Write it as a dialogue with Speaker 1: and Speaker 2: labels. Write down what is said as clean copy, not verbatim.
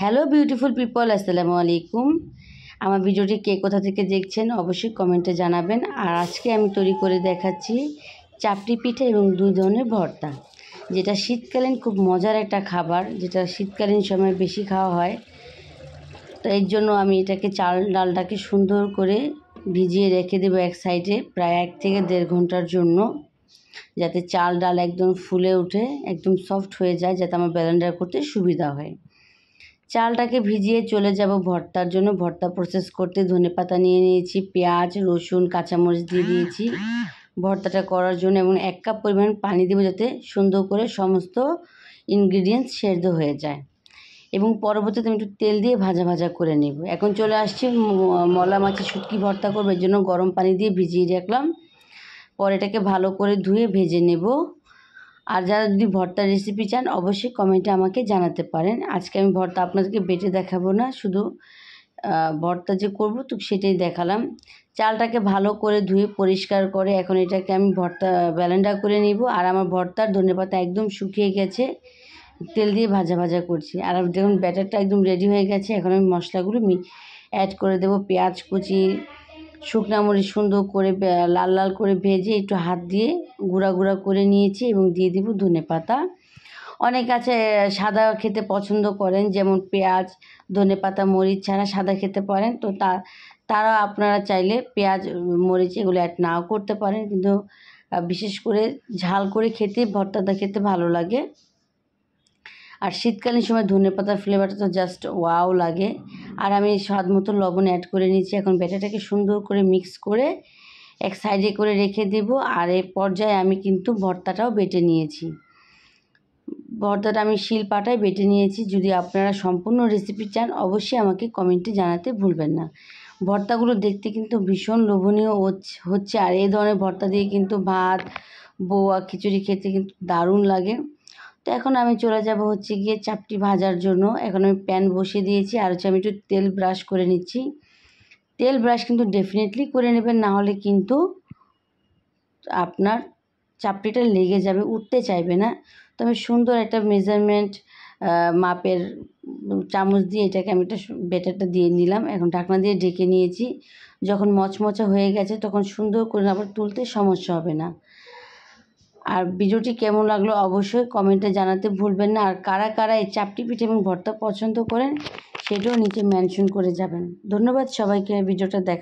Speaker 1: Hello beautiful people, আসসালামু আলাইকুম। আমার ভিডিওটি কে কোথা থেকে দেখছেন অবশ্যই কমেন্টে জানাবেন। আর আজকে আমি তৈরি করে দেখাচ্ছি চাপটি পিঠা এবং 2 ধরনের ভর্তা, যেটা শীতকালীন খুব মজার একটা খাবার, যেটা শীতকালীন সময় বেশি খাওয়া হয়। তো এর জন্য আমি এটাকে চাল ডালটাকে সুন্দর করে ভিজিয়ে রেখে দেবো এক সাইডে প্রায় 1 থেকে 1.5 ঘন্টার জন্য, যাতে চাল ডাল একদম ফুলে উঠে একদম সফট হয়ে যায়, যাতে আমার ব্লেন্ডার করতে সুবিধা হয়। চালটাকে ভিজিয়ে চলে যাব ভর্তার জন্য। ভর্তা প্রসেস করতে ধনেপাতা নিয়ে নিয়েছি, পেঁয়াজ, রসুন, কাঁচামরিচ দিয়ে দিয়েছি ভর্তাটা করার জন্য, এবং 1 কাপ পরিমাণ পানি দেবো যাতে সুন্দর করে সমস্ত ইনগ্রিডিয়েন্টস সেদ্ধ হয়ে যায়। এবং পরবর্তীতে আমি একটু তেল দিয়ে ভাজা ভাজা করে নেব। এখন চলে আসছি মলা মাছের শুটকি ভর্তা করবো, এর জন্য গরম পানি দিয়ে ভিজিয়ে রাখলাম। পরে এটাকে ভালো করে ধুয়ে ভেজে নেব। আর যারা যদি ভর্তার রেসিপি চান অবশ্যই কমেন্টে আমাকে জানাতে পারেন। আজকে আমি ভর্তা আপনাদেরকে বেটে দেখাবো না, শুধু ভর্তা যে করব তো সেটাই দেখালাম। চালটাকে ভালো করে ধুয়ে পরিষ্কার করে এখন এটাকে আমি ভর্তা ব্লেন্ডার করে নিব। আর আমার ভর্তার ধনেপাতা একদম শুকিয়ে গেছে, তেল দিয়ে ভাজা ভাজা করছি। আর দেখুন ব্যাটারটা একদম রেডি হয়ে গেছে। এখন আমি মশলাগুলো অ্যাড করে দেবো। পেঁয়াজ কুচি, শুকনো মরিচ সুন্দর করে লাল লাল করে ভেজে একটু হাত দিয়ে গুঁড়া গুঁড়া করে নিয়েছি, এবং দিয়ে দেবো ধনেপাতা। অনেক আছে সাদা খেতে পছন্দ করেন, যেমন পেঁয়াজ, ধনেপাতা, মরিচ ছাড়া সাদা খেতে পারেন, তো তারা আপনারা চাইলে পেঁয়াজ, মরিচ এগুলো অ্যাড নাও করতে পারেন, কিন্তু বিশেষ করে ঝাল করে খেতে ভর্তাটা খেতে ভালো লাগে। আর শীতকালীন সময় ধনেপাতার ফ্লেভারটা তো জাস্ট ওয়াও লাগে। আর আমি স্বাদ মতো লবণ অ্যাড করে নিচ্ছি। এখন ব্যাটারটাকে সুন্দর করে মিক্স করে এক সাইডে করে রেখে দেব। আর এই পর্যায়ে আমি কিন্তু ভর্তাটাও বেটে নিয়েছি। ভর্তাটা আমি শিলপাটায় বেটে নিয়েছি। যদি আপনারা সম্পূর্ণ রেসিপি চান অবশ্যই আমাকে কমেন্টে জানাতে ভুলবেন না। ভর্তাগুলো দেখতে কিন্তু ভীষণ লোভনীয় হচ্ছে। আর এই ধরনের ভর্তা দিয়ে কিন্তু ভাত, বউয়া, খিচুড়ি খেতে কিন্তু দারুণ লাগে। তো এখন আমি চলে যাব হচ্ছে গিয়ে চাপটি ভাজার জন্য। এখন আমি প্যান বসিয়ে দিয়েছি, আর আমি একটু তেল ব্রাশ করে নিচ্ছি। তেল ব্রাশ কিন্তু ডেফিনেটলি করে নেবেন, না হলে কিন্তু আপনার চাপটিটা লেগে যাবে, উঠতে চাইবে না। তো আমি সুন্দর একটা মেজারমেন্ট মাপের চামচ দিয়ে এটাকে আমি একটা ব্যাটারটা দিয়ে নিলাম। এখন ঢাকনা দিয়ে ঢেকে নিয়েছি। যখন মচমচা হয়ে গেছে তখন সুন্দর করে আবার তুলতে সমস্যা হবে না। আর ভিডিওটি কেমন লাগলো অবশ্যই কমেন্টে জানাতে ভুলবেন না। আর কারা কারা এই চাপটি পিঠা এবং ভর্তা পছন্দ করেন সেটাও নিচে মেনশন করে যাবেন। ধন্যবাদ সবাইকে ভিডিওটা দেখা।